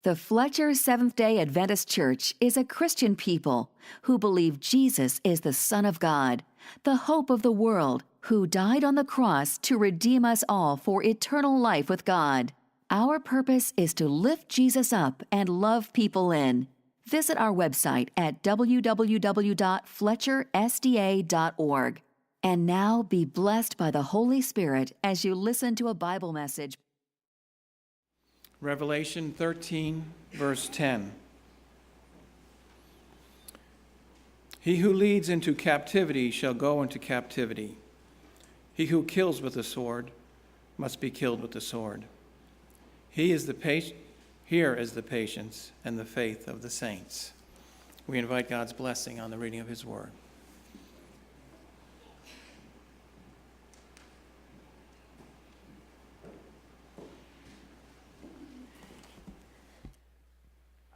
The Fletcher Seventh-day Adventist Church is a Christian people who believe Jesus is the Son of God, the hope of the world, who died on the cross to redeem us all for eternal life with God. Our purpose is to lift Jesus up and love people in. Visit our website at www.fletchersda.org. And now be blessed by the Holy Spirit as you listen to a Bible message. Revelation 13, verse 10. He who leads into captivity shall go into captivity. He who kills with the sword must be killed with the sword. Here is the patience and the faith of the saints. We invite God's blessing on the reading of his word.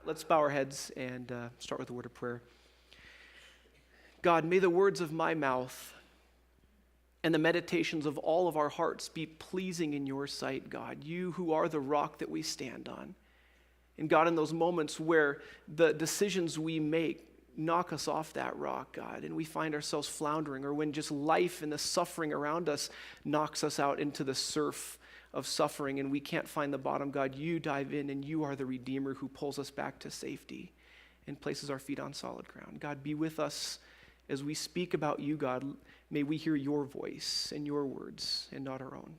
Let's bow our heads and start with a word of prayer. God, may the words of my mouth and the meditations of all of our hearts be pleasing in your sight, God, you who are the rock that we stand on. And God, in those moments where the decisions we make knock us off that rock, God, and we find ourselves floundering, or when just life and the suffering around us knocks us out into the surf of suffering and we can't find the bottom, God, you dive in and you are the Redeemer who pulls us back to safety and places our feet on solid ground. God, be with us as we speak about you, God. May we hear your voice and your words and not our own.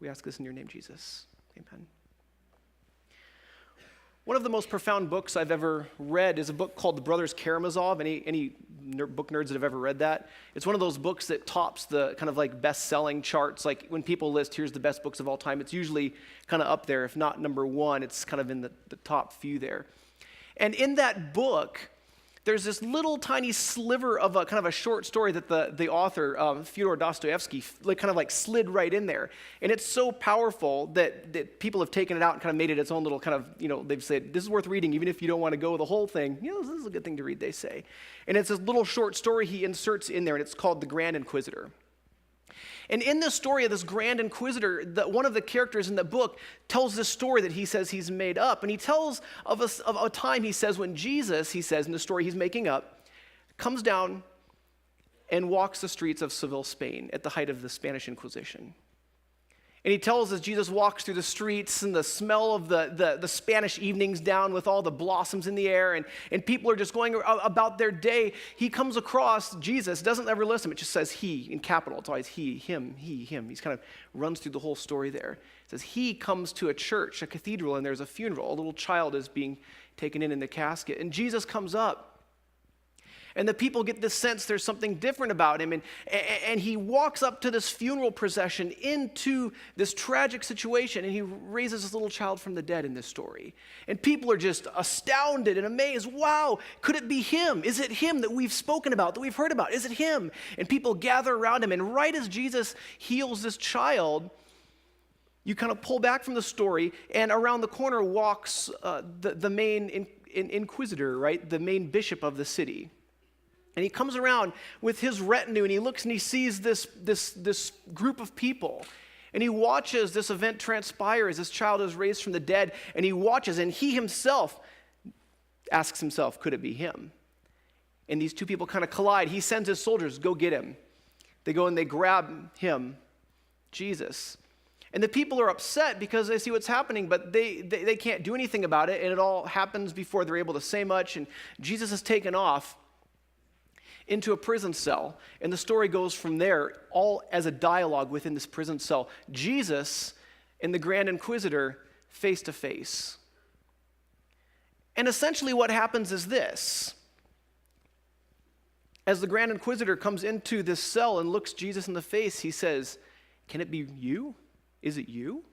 We ask this in your name, Jesus. Amen. One of the most profound books I've ever read is a book called The Brothers Karamazov. Any book nerds that have ever read that? It's one of those books that tops the kind of like best-selling charts. Like when people list, here's the best books of all time, it's usually kind of up there. If not number one, it's kind of in the top few there. And in that book, there's this little tiny sliver of a kind of a short story that the author, Fyodor Dostoevsky, slid right in there. And it's so powerful that people have taken it out and kind of made it its own little kind of, they've said, this is worth reading, even if you don't want to go the whole thing. This is a good thing to read, they say. And it's this little short story he inserts in there, and it's called The Grand Inquisitor. And in this story of this Grand Inquisitor, one of the characters in the book tells this story that he says he's made up. And he tells of a time, he says, when Jesus, he says in the story he's making up, comes down and walks the streets of Seville, Spain, at the height of the Spanish Inquisition. And he tells as Jesus walks through the streets and the smell of the Spanish evenings down with all the blossoms in the air and people are just going about their day, he comes across Jesus, doesn't ever list him, it just says he in capital. It's always he, him, he, him. He's kind of runs through the whole story there. It says he comes to a church, a cathedral, and there's a funeral. A little child is being taken in the casket. And Jesus comes up. And the people get this sense there's something different about him. And he walks up to this funeral procession into this tragic situation, and he raises this little child from the dead in this story. And people are just astounded and amazed. Wow, could it be him? Is it him that we've spoken about, that we've heard about? Is it him? And people gather around him. And right as Jesus heals this child, you kind of pull back from the story, and around the corner walks the main inquisitor, right? The main bishop of the city. And he comes around with his retinue, and he looks and he sees this group of people. And he watches this event transpire as this child is raised from the dead. And he watches, and he himself asks himself, could it be him? And these two people kind of collide. He sends his soldiers, go get him. They go and they grab him, Jesus. And the people are upset because they see what's happening, but they can't do anything about it. And it all happens before they're able to say much. And Jesus is taken off into a prison cell, and the story goes from there, all as a dialogue within this prison cell. Jesus and the Grand Inquisitor face to face. And essentially what happens is this. As the Grand Inquisitor comes into this cell and looks Jesus in the face, he says, can it be you? Is it you?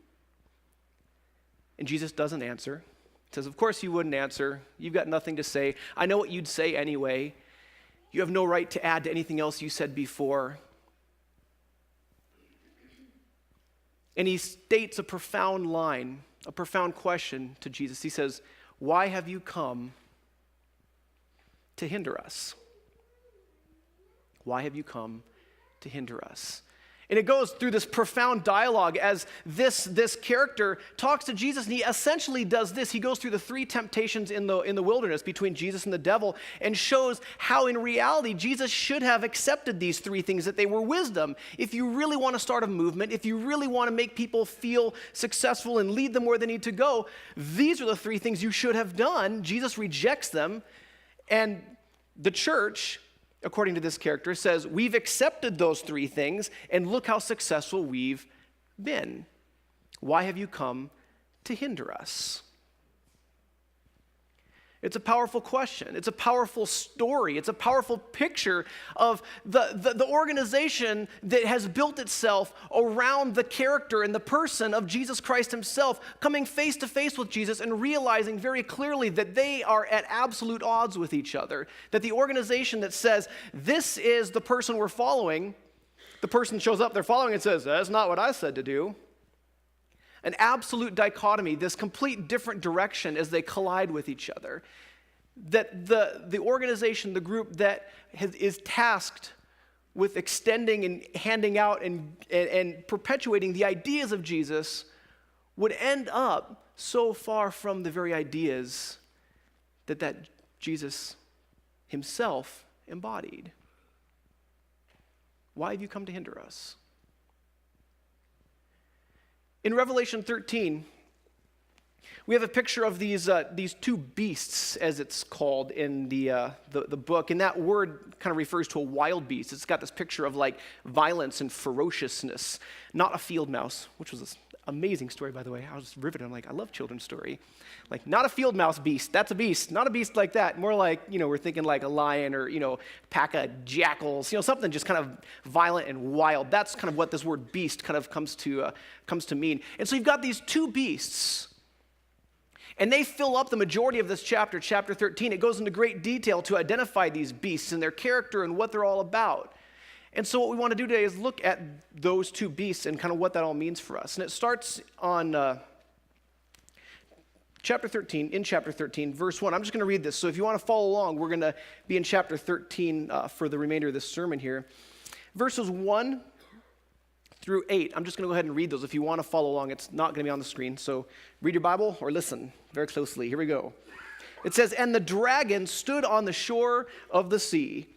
And Jesus doesn't answer. He says, of course you wouldn't answer. You've got nothing to say. I know what you'd say anyway. You have no right to add to anything else you said before. And he states a profound line, a profound question to Jesus. He says, why have you come to hinder us? Why have you come to hinder us? And it goes through this profound dialogue as this character talks to Jesus, and he essentially does this. He goes through the 3 temptations in the wilderness between Jesus and the devil and shows how in reality Jesus should have accepted these 3 things, that they were wisdom. If you really want to start a movement, if you really want to make people feel successful and lead them where they need to go, these are the 3 things you should have done. Jesus rejects them, and the church, according to this character, says, we've accepted those 3 things, and look how successful we've been. Why have you come to hinder us? It's a powerful question. It's a powerful story. It's a powerful picture of the organization that has built itself around the character and the person of Jesus Christ himself, coming face to face with Jesus and realizing very clearly that they are at absolute odds with each other. That the organization that says, this is the person we're following, the person shows up, they're following and says, that's not what I said to do. An absolute dichotomy, this complete different direction as they collide with each other. That the organization, the group that is tasked with extending and handing out and perpetuating the ideas of Jesus would end up so far from the very ideas that Jesus himself embodied. Why have you come to hinder us? In Revelation 13, we have a picture of these 2 beasts, as it's called in the book. And that word kind of refers to a wild beast. It's got this picture of like violence and ferociousness, not a field mouse, which was an amazing story, by the way. I was riveted. I'm like, I love children's story. Like, not a field mouse beast. That's a beast. Not a beast like that. More like, we're thinking like a lion or, pack of jackals, something just kind of violent and wild. That's kind of what this word beast kind of comes to mean. And so you've got these 2 beasts. And they fill up the majority of this chapter, chapter 13. It goes into great detail to identify these beasts and their character and what they're all about. And so what we want to do today is look at those 2 beasts and kind of what that all means for us. And it starts on chapter 13, verse 1. I'm just going to read this. So if you want to follow along, we're going to be in chapter 13 for the remainder of this sermon here. Verses 1 through 8. I'm just going to go ahead and read those. If you want to follow along, it's not going to be on the screen. So read your Bible or listen very closely. Here we go. It says, and the dragon stood on the shore of the sea.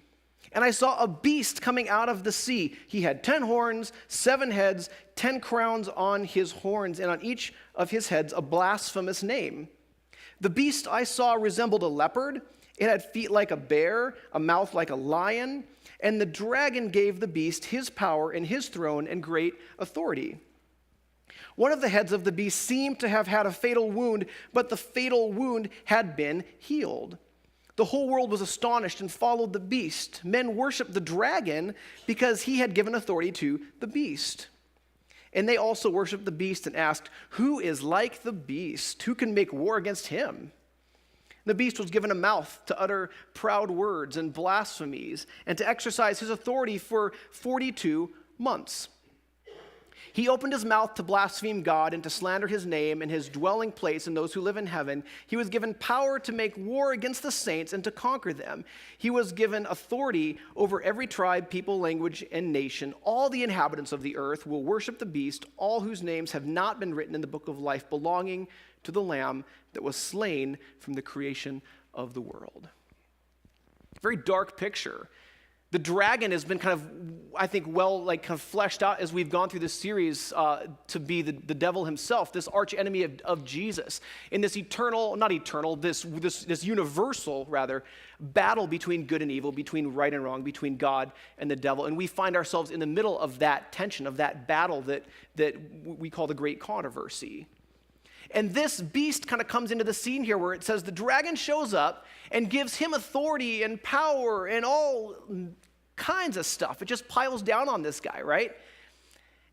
And I saw a beast coming out of the sea. He had 10 horns, 7 heads, 10 crowns on his horns, and on each of his heads a blasphemous name. The beast I saw resembled a leopard. It had feet like a bear, a mouth like a lion. And the dragon gave the beast his power and his throne and great authority. One of the heads of the beast seemed to have had a fatal wound, but the fatal wound had been healed. The whole world was astonished and followed the beast. Men worshiped the dragon because he had given authority to the beast. And they also worshiped the beast and asked, who is like the beast? Who can make war against him? The beast was given a mouth to utter proud words and blasphemies and to exercise his authority for 42 months. He opened his mouth to blaspheme God and to slander his name and his dwelling place and those who live in heaven. He was given power to make war against the saints and to conquer them. He was given authority over every tribe, people, language, and nation. All the inhabitants of the earth will worship the beast, all whose names have not been written in the book of life belonging to the Lamb that was slain from the creation of the world. Very dark picture. The dragon has been kind of, I think, fleshed out as we've gone through this series to be the devil himself, this arch enemy of Jesus, in this this universal, battle between good and evil, between right and wrong, between God and the devil. And we find ourselves in the middle of that tension, of that battle that we call the great controversy. And this beast kind of comes into the scene here where it says the dragon shows up and gives him authority and power and all kinds of stuff. It just piles down on this guy, right?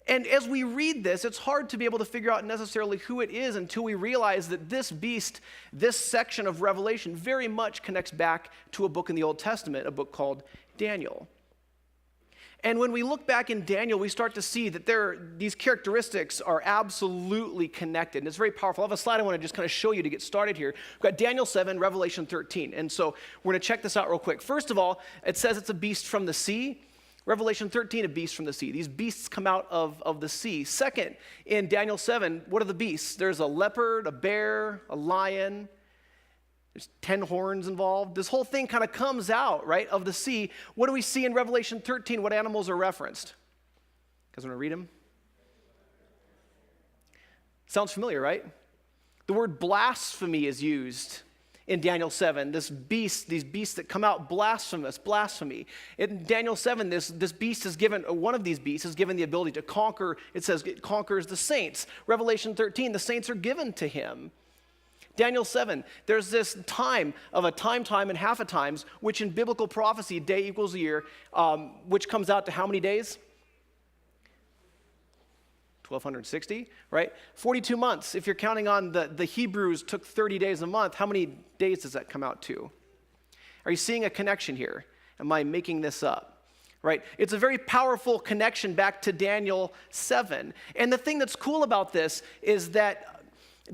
And as we read this, it's hard to be able to figure out necessarily who it is until we realize that this beast, this section of Revelation, very much connects back to a book in the Old Testament, a book called Daniel. And when we look back in Daniel, we start to see that these characteristics are absolutely connected. And it's very powerful. I have a slide I want to just kind of show you to get started here. We've got Daniel 7, Revelation 13. And so we're going to check this out real quick. First of all, it says it's a beast from the sea. Revelation 13, a beast from the sea. These beasts come out of the sea. Second, in Daniel 7, what are the beasts? There's a leopard, a bear, a lion. There's 10 horns involved. This whole thing kind of comes out, right, of the sea. What do we see in Revelation 13? What animals are referenced? You guys want to read them? Sounds familiar, right? The word blasphemy is used in Daniel 7. These beasts that come out, blasphemy. In Daniel 7, this beast is given, one of these beasts is given the ability to conquer. It says it conquers the saints. Revelation 13, the saints are given to him. Daniel 7, there's this time of a time, and half a times, which in biblical prophecy, day equals a year, which comes out to how many days? 1,260, right? 42 months. If you're counting on the Hebrews took 30 days a month, how many days does that come out to? Are you seeing a connection here? Am I making this up? Right? It's a very powerful connection back to Daniel 7. And the thing that's cool about this is that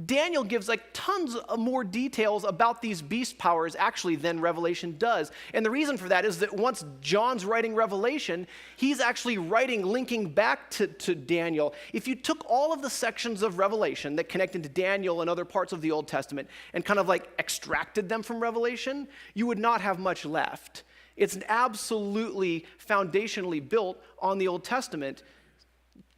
Daniel gives like tons of more details about these beast powers actually than Revelation does. And the reason for that is that once John's writing Revelation, he's actually writing, linking back to Daniel. If you took all of the sections of Revelation that connect into Daniel and other parts of the Old Testament and kind of like extracted them from Revelation, you would not have much left. It's absolutely foundationally built on the Old Testament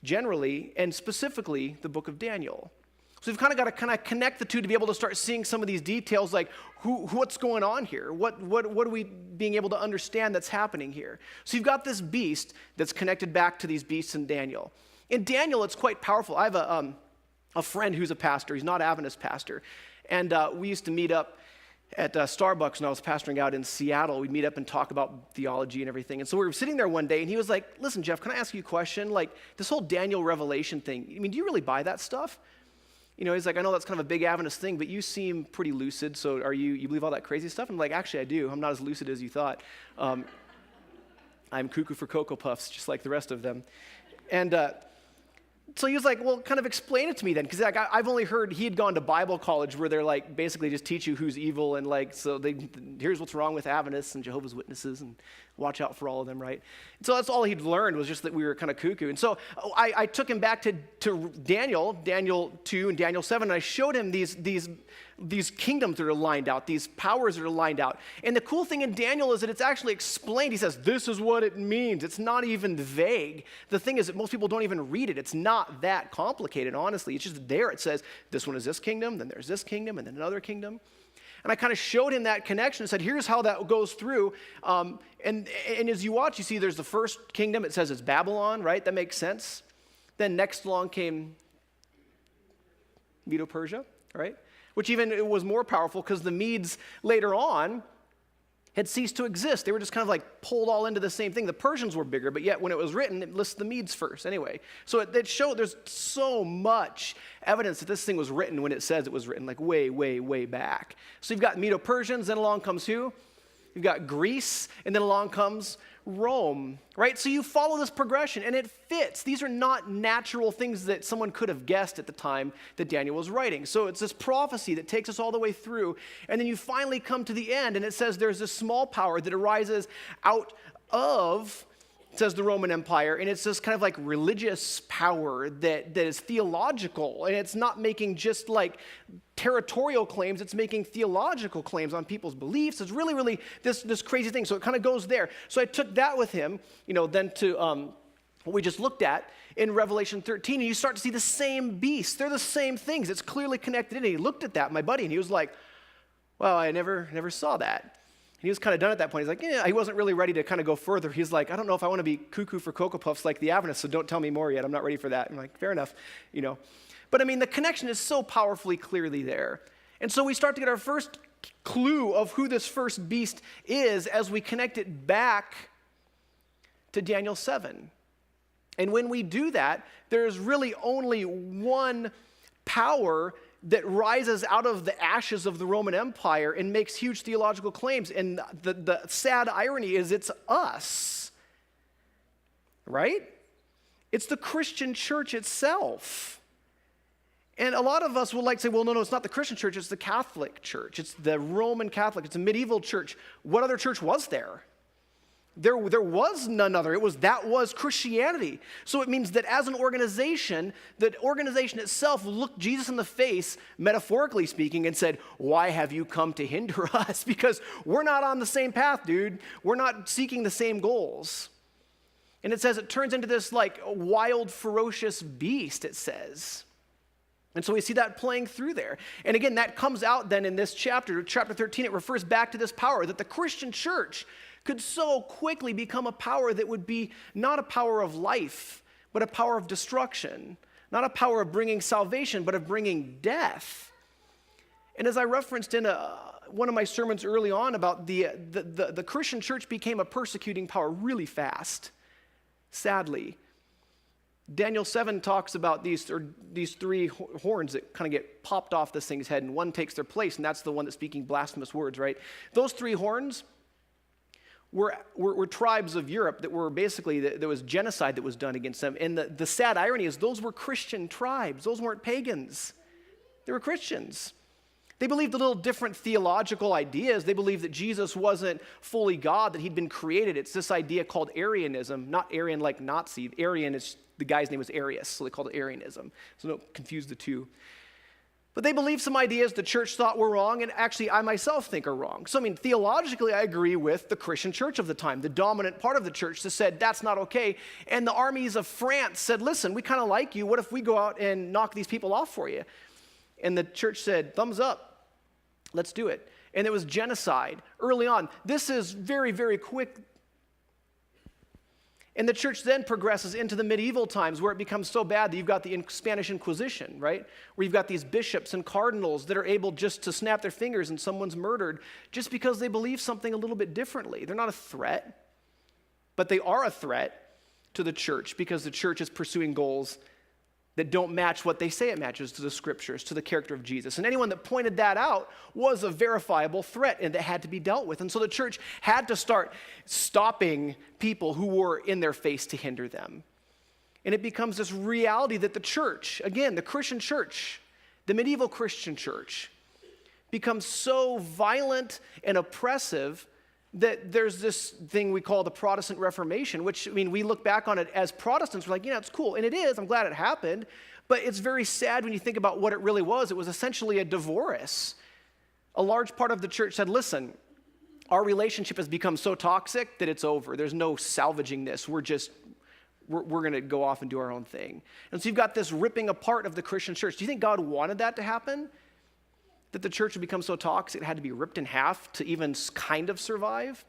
generally, and specifically the book of Daniel. So we've kind of got to kind of connect the two to be able to start seeing some of these details, like what's going on here? What are we being able to understand that's happening here? So you've got this beast that's connected back to these beasts in Daniel. In Daniel, it's quite powerful. I have a friend who's a pastor. He's not an Adventist pastor. And we used to meet up at Starbucks when I was pastoring out in Seattle. We'd meet up and talk about theology and everything. And so we were sitting there one day, and he was like, listen, Jeff, can I ask you a question? Like, this whole Daniel Revelation thing, I mean, do you really buy that stuff? You know, he's like, I know that's kind of a big Adventist thing, but you seem pretty lucid, so you believe all that crazy stuff? I'm like, actually, I do. I'm not as lucid as you thought. I'm cuckoo for Cocoa Puffs, just like the rest of them. And so he was like, well, kind of explain it to me then, because like, I've only heard he had gone to Bible college where they're like, basically just teach you who's evil, and like, so here's what's wrong with Adventists and Jehovah's Witnesses, and watch out for all of them, right? And so that's all he'd learned, was just that we were kind of cuckoo. And so I took him back to Daniel 2 and Daniel 7, and I showed him these kingdoms that are lined out, these powers that are lined out. And the cool thing in Daniel is that it's actually explained. He says, this is what it means. It's not even vague. The thing is that most people don't even read it. It's not that complicated, honestly. It's just there. It says, this one is this kingdom, then there's this kingdom, and then another kingdom. And I kind of showed him that connection and said, here's how that goes through. And as you watch, you see there's the first kingdom. It says it's Babylon, right? That makes sense. Then next along came Medo-Persia, right? Which even it was more powerful because the Medes later on had ceased to exist. They were just kind of like pulled all into the same thing. The Persians were bigger, but yet when it was written, it lists the Medes first anyway. So it showed there's so much evidence that this thing was written when it says it was written, like way, way, way back. So you've got Medo-Persians, then along comes who? You've got Greece, and then along comes Rome, right? So you follow this progression, and it fits. These are not natural things that someone could have guessed at the time that Daniel was writing. So it's this prophecy that takes us all the way through, and then you finally come to the end, and it says there's this small power that arises out of, it says the Roman Empire, and it's this kind of like religious power that is theological, and it's not making just like territorial claims, it's making theological claims on people's beliefs. It's really, really this crazy thing. So it kind of goes there. So I took that with him, then to what we just looked at in Revelation 13, and you start to see the same beasts. They're the same things. It's clearly connected in. And he looked at that, my buddy, and he was like, well, I never saw that. And he was kind of done at that point. He's like, yeah, he wasn't really ready to kind of go further. He's like, I don't know if I want to be cuckoo for Cocoa Puffs like the Adventists, so don't tell me more yet. I'm not ready for that. I'm like, fair enough, But I mean, the connection is so powerfully clearly there. And so we start to get our first clue of who this first beast is as we connect it back to Daniel 7. And when we do that, there's really only one power that rises out of the ashes of the Roman Empire and makes huge theological claims. And the sad irony is it's us, right? It's the Christian church itself. And a lot of us will like to say, well, no, it's not the Christian church, it's the Catholic church. It's the Roman Catholic, it's a medieval church. What other church was there? There was none other. That was Christianity. So it means that as an organization, the organization itself looked Jesus in the face, metaphorically speaking, and said, why have you come to hinder us? Because we're not on the same path, dude. We're not seeking the same goals. And it says it turns into this like wild, ferocious beast, it says. And so we see that playing through there. And again, that comes out then in this chapter 13, it refers back to this power that the Christian church could so quickly become a power that would be not a power of life, but a power of destruction. Not a power of bringing salvation, but of bringing death. And as I referenced in one of my sermons early on about the Christian church became a persecuting power really fast, sadly. Daniel 7 talks about these three horns that kind of get popped off this thing's head, and one takes their place, and that's the one that's speaking blasphemous words, right? Those three horns were tribes of Europe that were basically, there was genocide that was done against them. And the sad irony is those were Christian tribes. Those weren't pagans. They were Christians. They believed a little different theological ideas. They believed that Jesus wasn't fully God, that he'd been created. It's this idea called Arianism, not Arian like Nazi. Arian is, the guy's name was Arius, so they called it Arianism. So don't confuse the two. But they believed some ideas the church thought were wrong, and actually I myself think are wrong. So I mean, theologically, I agree with the Christian church of the time, the dominant part of the church that said that's not okay. And the armies of France said, listen, we kind of like you. What if we go out and knock these people off for you? And the church said, thumbs up, let's do it. And it was genocide early on. This is very, very quick. And the church then progresses into the medieval times where it becomes so bad that you've got the Spanish Inquisition, right? Where you've got these bishops and cardinals that are able just to snap their fingers and someone's murdered just because they believe something a little bit differently. They're not a threat, but they are a threat to the church because the church is pursuing goals that don't match what they say it matches to the scriptures, to the character of Jesus. And anyone that pointed that out was a verifiable threat and that had to be dealt with. And so the church had to start stopping people who were in their face to hinder them. And it becomes this reality that the church, again, the Christian church, the medieval Christian church, becomes so violent and oppressive that there's this thing we call the Protestant Reformation, which, I mean, we look back on it as Protestants, we're like, yeah, it's cool. And it is, I'm glad it happened. But it's very sad when you think about what it really was. It was essentially a divorce. A large part of the church said, listen, our relationship has become so toxic that it's over. There's no salvaging this. We're going to go off and do our own thing. And so you've got this ripping apart of the Christian church. Do you think God wanted that to happen? That the church would become so toxic it had to be ripped in half to even kind of survive?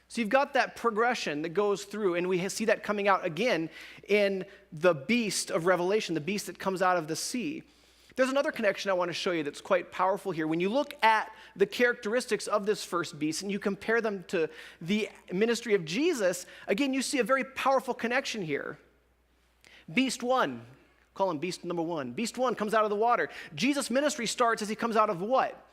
So you've got that progression that goes through, and we see that coming out again in the beast of Revelation, the beast that comes out of the sea. There's another connection I want to show you that's quite powerful here. When you look at the characteristics of this first beast and you compare them to the ministry of Jesus, again, you see a very powerful connection here. Beast 1. Call him beast number 1. Beast 1 comes out of the water. Jesus' ministry starts as he comes out of what?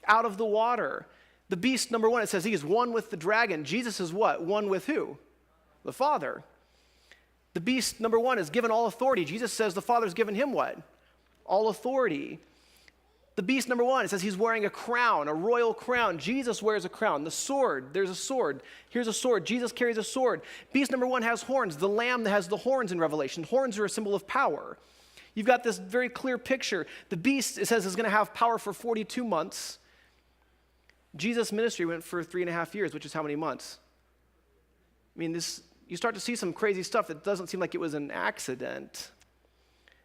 Out of the water. The beast number 1, it says he is one with the dragon. Jesus is what? One with who? The Father. The beast number 1 is given all authority. Jesus says the Father's given him what? All authority. The beast number 1, it says he's wearing a crown, a royal crown. Jesus wears a crown. The sword, there's a sword. Here's a sword. Jesus carries a sword. Beast number 1 has horns. The lamb that has the horns in Revelation. Horns are a symbol of power. You've got this very clear picture. The beast, it says, is going to have power for 42 months. Jesus' ministry went for 3.5 years, which is how many months? I mean, you start to see some crazy stuff that doesn't seem like it was an accident.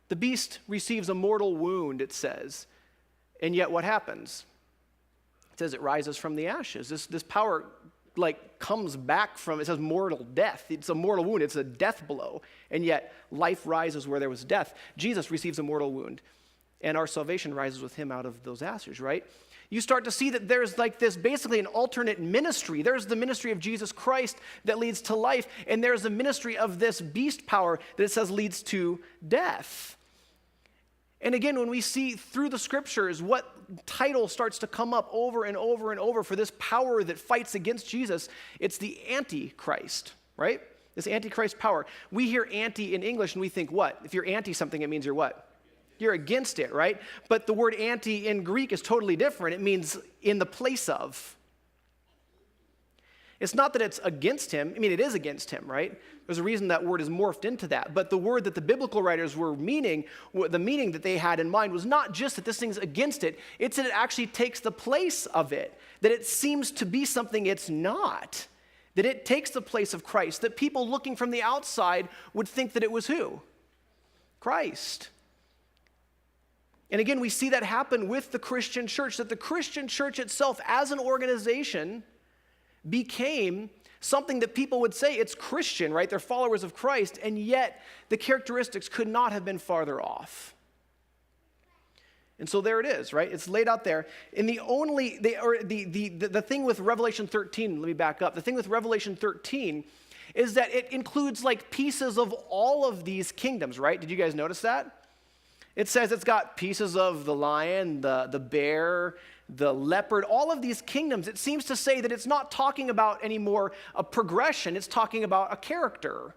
The beast receives a mortal wound, it says. And yet what happens? It says it rises from the ashes. This power comes back from, it says mortal death. It's a mortal wound. It's a death blow. And yet life rises where there was death. Jesus receives a mortal wound. And our salvation rises with him out of those ashes, right? You start to see that there's this basically an alternate ministry. There's the ministry of Jesus Christ that leads to life. And there's the ministry of this beast power that it says leads to death. And again, when we see through the scriptures what title starts to come up over and over and over for this power that fights against Jesus, it's the Antichrist, right? This Antichrist power. We hear anti in English and we think what? If you're anti something, it means you're what? You're against it, right? But the word anti in Greek is totally different. It means in the place of. It's not that it's against him. I mean, it is against him, right? There's a reason that word is morphed into that. But the word that the biblical writers were meaning, the meaning that they had in mind was not just that this thing's against it. It's that it actually takes the place of it. That it seems to be something it's not. That it takes the place of Christ. That people looking from the outside would think that it was who? Christ. And again, we see that happen with the Christian church. That the Christian church itself as an organization became something that people would say it's Christian, right? They're followers of Christ, and yet the characteristics could not have been farther off. And so there it is, right? It's laid out there. And the thing with Revelation 13, let me back up. The thing with Revelation 13 is that it includes like pieces of all of these kingdoms, right? Did you guys notice that? It says it's got pieces of the lion, the bear, the leopard, all of these kingdoms. It seems to say that it's not talking about anymore a progression, it's talking about a character.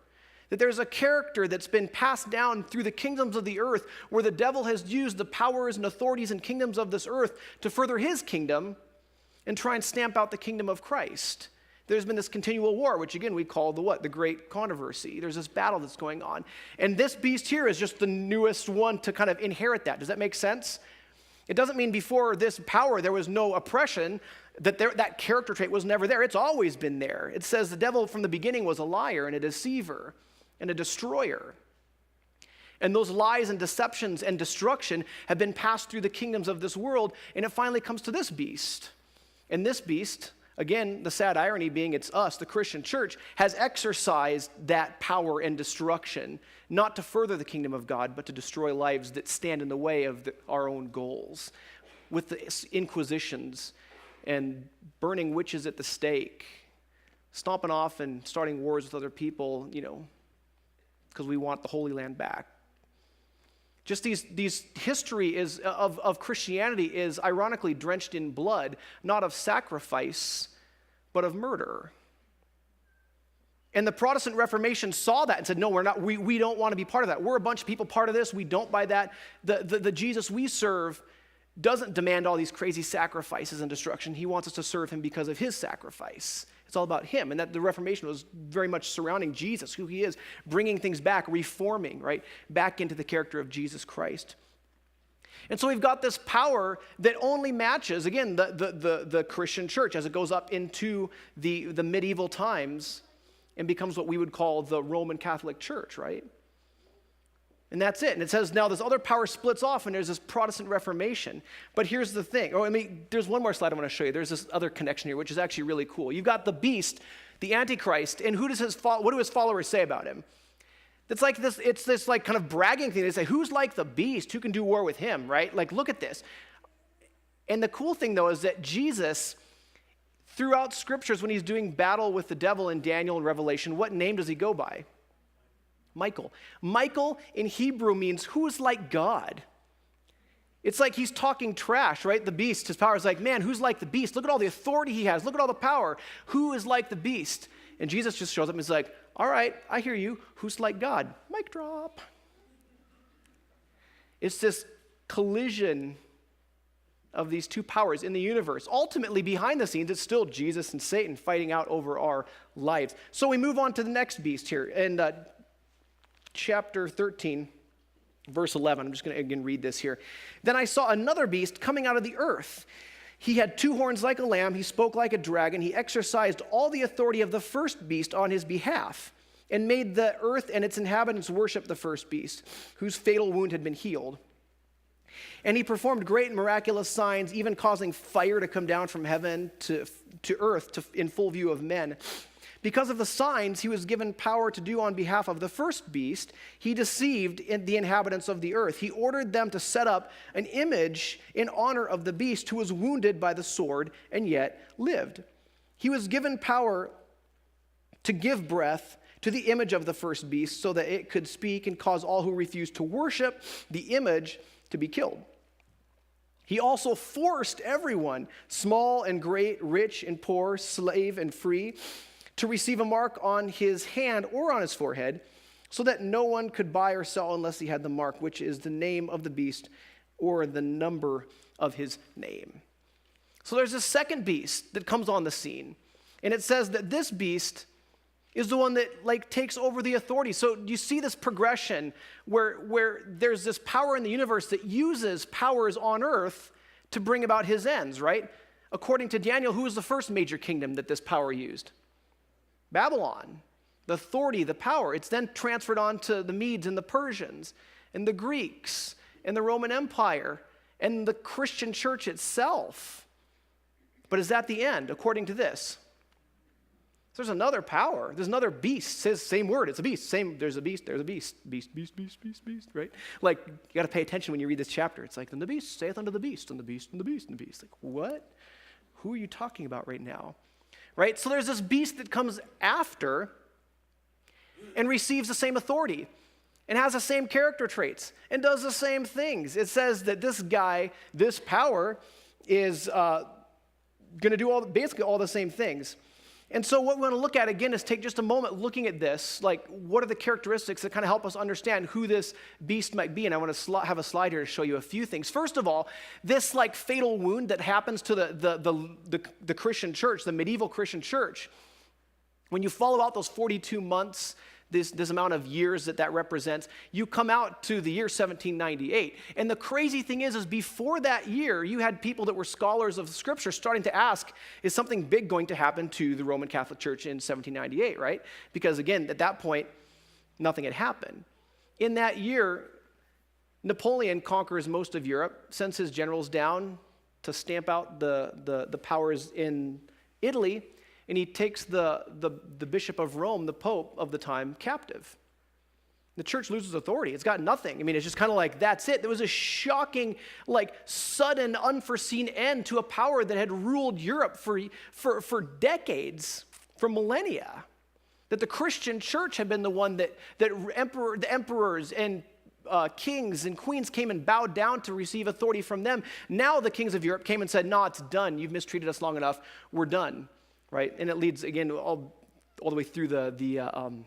That there's a character that's been passed down through the kingdoms of the earth where the devil has used the powers and authorities and kingdoms of this earth to further his kingdom and try and stamp out the kingdom of Christ. There's been this continual war, which again we call the what? The great controversy. There's this battle that's going on. And this beast here is just the newest one to kind of inherit that. Does that make sense? It doesn't mean before this power there was no oppression, that character trait was never there. It's always been there. It says the devil from the beginning was a liar and a deceiver and a destroyer. And those lies and deceptions and destruction have been passed through the kingdoms of this world, and it finally comes to this beast. And this beast, again, the sad irony being it's us, the Christian church, has exercised that power and destruction, not to further the kingdom of God, but to destroy lives that stand in the way of our own goals, with the inquisitions and burning witches at the stake, stomping off and starting wars with other people, because we want the Holy Land back. Just these history is of Christianity is ironically drenched in blood, not of sacrifice, but of murder. And the Protestant Reformation saw that and said, no, we don't want to be part of that. We're a bunch of people part of this. We don't buy that. The Jesus we serve doesn't demand all these crazy sacrifices and destruction. He wants us to serve him because of his sacrifice. It's all about him. And that the Reformation was very much surrounding Jesus, who he is, bringing things back, reforming, right, back into the character of Jesus Christ. And so we've got this power that only matches, again, the Christian church as it goes up into the medieval times and becomes what we would call the Roman Catholic Church, right? And that's it. And it says now this other power splits off and there's this Protestant Reformation. But here's the thing. There's one more slide I want to show you. There's this other connection here, which is actually really cool. You've got the beast, the Antichrist, and what do his followers say about him? It's this like kind of bragging thing. They say, who's like the beast? Who can do war with him, right? Like, look at this. And the cool thing, though, is that Jesus, throughout scriptures, when he's doing battle with the devil in Daniel and Revelation, what name does he go by? Michael. Michael in Hebrew means who is like God. It's like he's talking trash, right? The beast, his power is like, man, who's like the beast? Look at all the authority he has. Look at all the power. Who is like the beast? And Jesus just shows up and is like, all right, I hear you. Who's like God? Mic drop. It's this collision of these two powers in the universe. Ultimately, behind the scenes, it's still Jesus and Satan fighting out over our lives. So we move on to the next beast here. In chapter 13, verse 11, I'm just going to again read this here. Then I saw another beast coming out of the earth. He had two horns like a lamb. He spoke like a dragon. He exercised all the authority of the first beast on his behalf and made the earth and its inhabitants worship the first beast, whose fatal wound had been healed. And he performed great and miraculous signs, even causing fire to come down from heaven to earth in full view of men. Because of the signs he was given power to do on behalf of the first beast, he deceived the inhabitants of the earth. He ordered them to set up an image in honor of the beast who was wounded by the sword and yet lived. He was given power to give breath to the image of the first beast so that it could speak and cause all who refused to worship the image to be killed. He also forced everyone, small and great, rich and poor, slave and free, to receive a mark on his hand or on his forehead, so that no one could buy or sell unless he had the mark, which is the name of the beast or the number of his name. So there's a second beast that comes on the scene. And it says that this beast is the one that like takes over the authority. So you see this progression where there's this power in the universe that uses powers on earth to bring about his ends, right? According to Daniel, who was the first major kingdom that this power used? Babylon. The authority, the power. It's then transferred on to the Medes and the Persians and the Greeks and the Roman Empire and the Christian church itself. But is that the end, according to this? There's another power. There's another beast. It says same word. It's a beast. There's a beast. There's a beast. Beast, right? Like, you got to pay attention when you read this chapter. It's like, then the beast saith unto the beast, and the beast, and the beast, and the beast. Like, what? Who are you talking about right now? Right? So there's this beast that comes after and receives the same authority and has the same character traits and does the same things. It says that this guy, this power, is going to do basically all the same things. And so what we want to look at again is take just a moment looking at this, like what are the characteristics that kind of help us understand who this beast might be. And I want to have a slide here to show you a few things. First of all, this like fatal wound that happens to the Christian church, the medieval Christian church, when you follow out those 42 months, this amount of years that represents, you come out to the year 1798. And the crazy thing is before that year, you had people that were scholars of Scripture starting to ask, is something big going to happen to the Roman Catholic Church in 1798, right? Because again, at that point, nothing had happened. In that year, Napoleon conquers most of Europe, sends his generals down to stamp out the powers in Italy, and he takes the bishop of Rome, the pope of the time, captive. The church loses authority. It's got nothing. I mean, it's just kind of like, that's it. There was a shocking, like, sudden, unforeseen end to a power that had ruled Europe for decades, for millennia. That the Christian church had been the one that the emperors and kings and queens came and bowed down to receive authority from them. Now the kings of Europe came and said, no, it's done. You've mistreated us long enough. We're done. Right? And it leads, again, all the way through the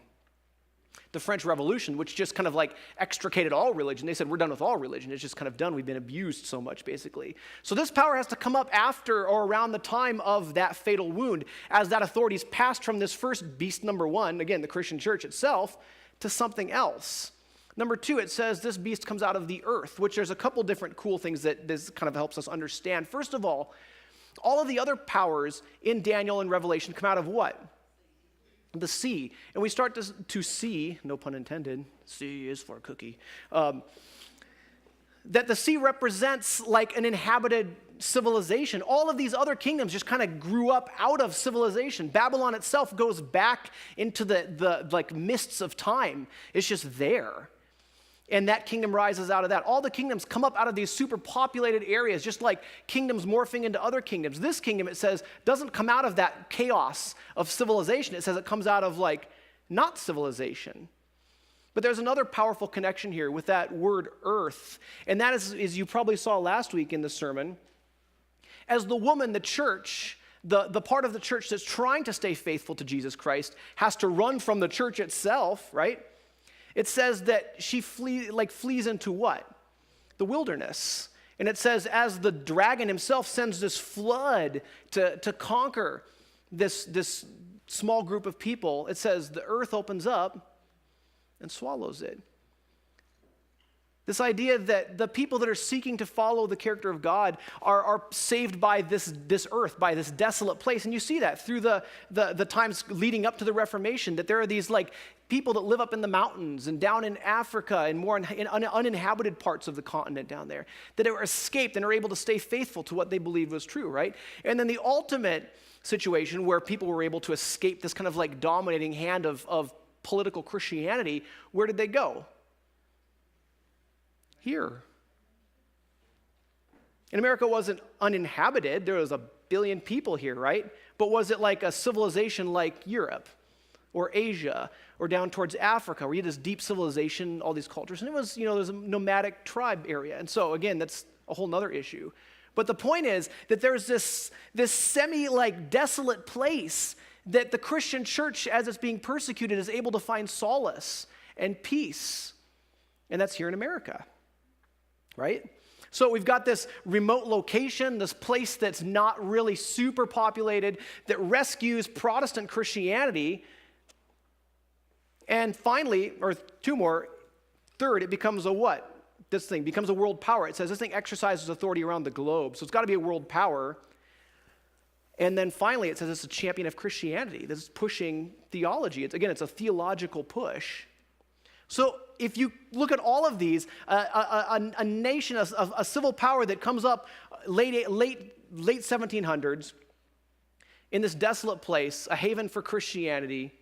French Revolution, which just kind of like extricated all religion. They said, we're done with all religion. It's just kind of done. We've been abused so much, basically. So this power has to come up after or around the time of that fatal wound, as that authority is passed from this first beast, number one, again, the Christian church itself, to something else. Number two, it says this beast comes out of the earth, which there's a couple different cool things that this kind of helps us understand. First of all of the other powers in Daniel and Revelation come out of what? The sea. And we start to see, no pun intended, C is for cookie, that the sea represents like an inhabited civilization. All of these other kingdoms just kind of grew up out of civilization. Babylon itself goes back into the like mists of time. It's just there. And that kingdom rises out of that. All the kingdoms come up out of these super populated areas, just like kingdoms morphing into other kingdoms. This kingdom, it says, doesn't come out of that chaos of civilization. It says it comes out of like not civilization. But there's another powerful connection here with that word earth. And that is, as you probably saw last week in the sermon, as the woman, the church, the part of the church that's trying to stay faithful to Jesus Christ has to run from the church itself, right? It says that she flees into what? The wilderness. And it says as the dragon himself sends this flood to conquer this small group of people, it says the earth opens up and swallows it. This idea that the people that are seeking to follow the character of God are saved by this earth, by this desolate place. And you see that through the times leading up to the Reformation, that there are these like people that live up in the mountains and down in Africa and more in uninhabited parts of the continent down there, that are escaped and are able to stay faithful to what they believed was true, right? And then the ultimate situation where people were able to escape this kind of like dominating hand of political Christianity, where did they go? Here. And America wasn't uninhabited. There was 1 billion people here, right? But was it like a civilization like Europe or Asia or down towards Africa where you had this deep civilization, all these cultures? And it was, there's a nomadic tribe area. And so, again, that's a whole nother issue. But the point is that there's this semi-like desolate place that the Christian church, as it's being persecuted, is able to find solace and peace. And that's here in America. Right? So we've got this remote location, this place that's not really super populated, that rescues Protestant Christianity. And finally, or two more, third, it becomes a what? This thing becomes a world power. It says this thing exercises authority around the globe. So it's got to be a world power. And then finally, it says it's a champion of Christianity. This is pushing theology. It's a theological push. So if you look at all of these, a nation, a civil power that comes up late 1700s in this desolate place, a haven for Christianity,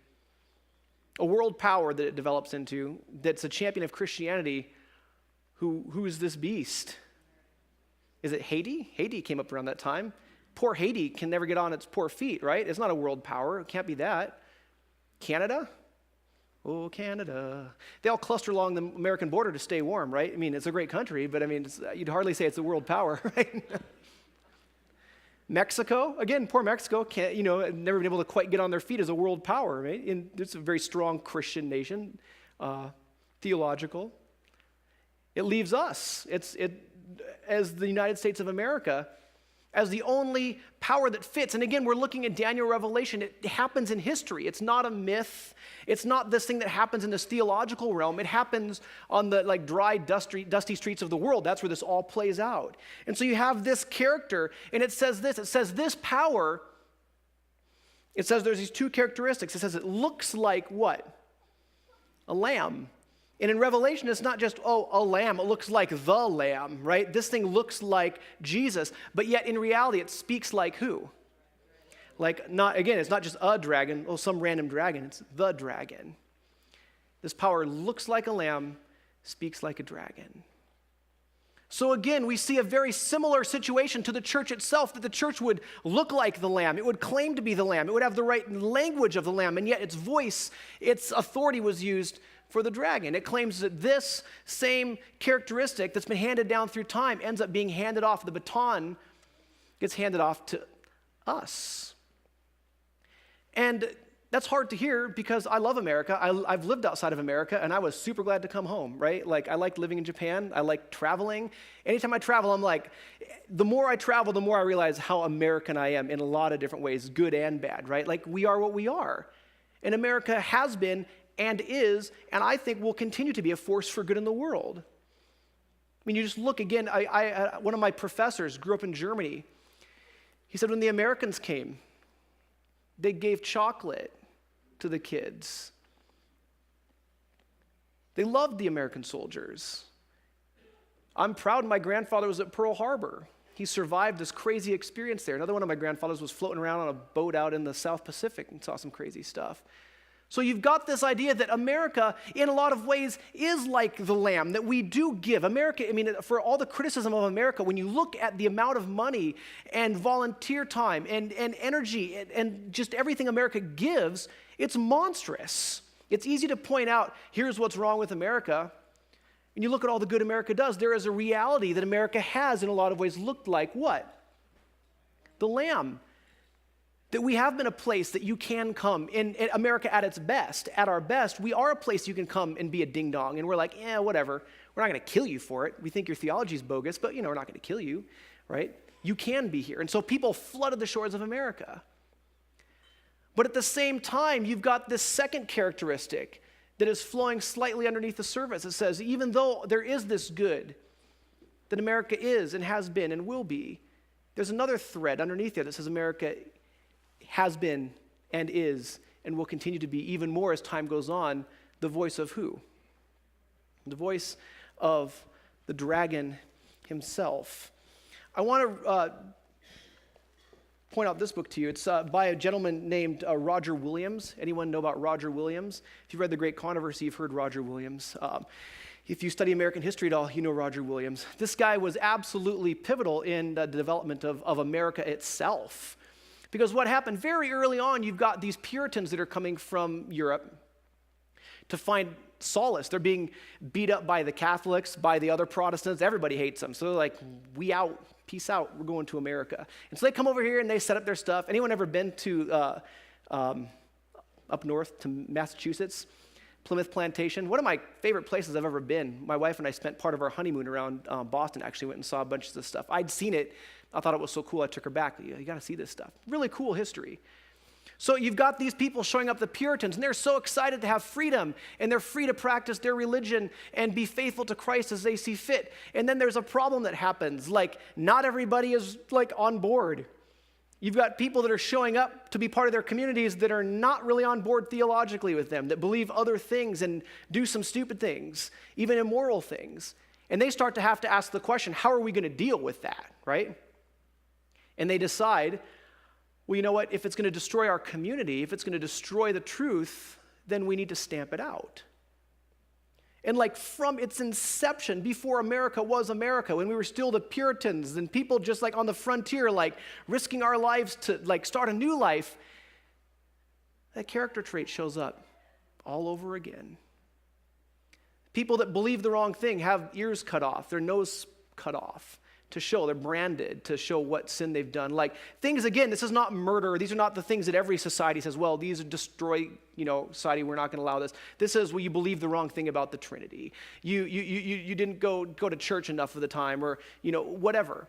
a world power that it develops into, that's a champion of Christianity, who is this beast? Is it Haiti? Haiti came up around that time. Poor Haiti can never get on its poor feet, right? It's not a world power. It can't be that. Canada? Oh, Canada. They all cluster along the American border to stay warm, right? I mean, it's a great country, but I mean, you'd hardly say it's a world power, right? Mexico, again, poor Mexico, can't, never been able to quite get on their feet as a world power, right? And it's a very strong Christian nation, theological. It leaves us, as the United States of America, as the only power that fits. And again, we're looking at Daniel Revelation. It happens in history. It's not a myth. It's not this thing that happens in this theological realm. It happens on the dry, dusty streets of the world. That's where this all plays out. And so you have this character, and it says this power, it says there's these two characteristics. It says it looks like what? A lamb. And in Revelation, it's not just, a lamb. It looks like the lamb, right? This thing looks like Jesus. But yet, in reality, it speaks like who? It's not just a dragon, some random dragon. It's the dragon. This power looks like a lamb, speaks like a dragon. So again, we see a very similar situation to the church itself, that the church would look like the lamb. It would claim to be the lamb. It would have the right language of the lamb, and yet its voice, its authority was used for the dragon. It claims that this same characteristic that's been handed down through time ends up being handed off. The baton gets handed off to us. And that's hard to hear because I love America. I've lived outside of America, and I was super glad to come home, right? I like living in Japan. I like traveling. Anytime I travel, I'm like, the more I travel, the more I realize how American I am in a lot of different ways, good and bad, right? We are what we are. And America has been and is, and I think will continue to be a force for good in the world. I mean, you just look again, one of my professors grew up in Germany. He said when the Americans came, they gave chocolate to the kids. They loved the American soldiers. I'm proud my grandfather was at Pearl Harbor. He survived this crazy experience there. Another one of my grandfathers was floating around on a boat out in the South Pacific and saw some crazy stuff. So you've got this idea that America, in a lot of ways, is like the lamb, that we do give. America, for all the criticism of America, when you look at the amount of money and volunteer time and energy and just everything America gives, it's monstrous. It's easy to point out, here's what's wrong with America. And you look at all the good America does, there is a reality that America has, in a lot of ways, looked like what? The lamb. That we have been a place that you can come, in America at its best, at our best, we are a place you can come and be a ding-dong, and we're like, whatever. We're not going to kill you for it. We think your theology is bogus, but, we're not going to kill you, right? You can be here. And so people flooded the shores of America. But at the same time, you've got this second characteristic that is flowing slightly underneath the surface. It says, even though there is this good that America is and has been and will be, there's another thread underneath there that says America has been and is and will continue to be even more as time goes on, the voice of who? The voice of the dragon himself. I want to point out this book to you. It's by a gentleman named Roger Williams. Anyone know about Roger Williams? If you've read The Great Controversy, you've heard Roger Williams. If you study American history at all, you know Roger Williams. This guy was absolutely pivotal in the development of America itself. Because what happened very early on, you've got these Puritans that are coming from Europe to find solace. They're being beat up by the Catholics, by the other Protestants. Everybody hates them. So they're like, we out, peace out, we're going to America. And so they come over here and they set up their stuff. Anyone ever been to up north to Massachusetts? Plymouth Plantation, one of my favorite places I've ever been. My wife and I spent part of our honeymoon around Boston, actually went and saw a bunch of this stuff. I'd seen it. I thought it was so cool, I took her back. You got to see this stuff. Really cool history. So you've got these people showing up, the Puritans, and they're so excited to have freedom, and they're free to practice their religion and be faithful to Christ as they see fit. And then there's a problem that happens, like not everybody is like on board. You've got people that are showing up to be part of their communities that are not really on board theologically with them, that believe other things and do some stupid things, even immoral things. And they start to have to ask the question, how are we going to deal with that, right? And they decide, well, you know what? If it's going to destroy our community, if it's going to destroy the truth, then we need to stamp it out. And like from its inception, before America was America, when we were still the Puritans and people just like on the frontier, like risking our lives to like start a new life, that character trait shows up all over again. People that believe the wrong thing have ears cut off, their nose cut off to show, they're branded to show what sin they've done. Like things, again, this is not murder. These are not the things that every society says, well, these are destroy, society, we're not going to allow this. This is, well, you believe the wrong thing about the Trinity. You didn't go to church enough of the time, or, whatever.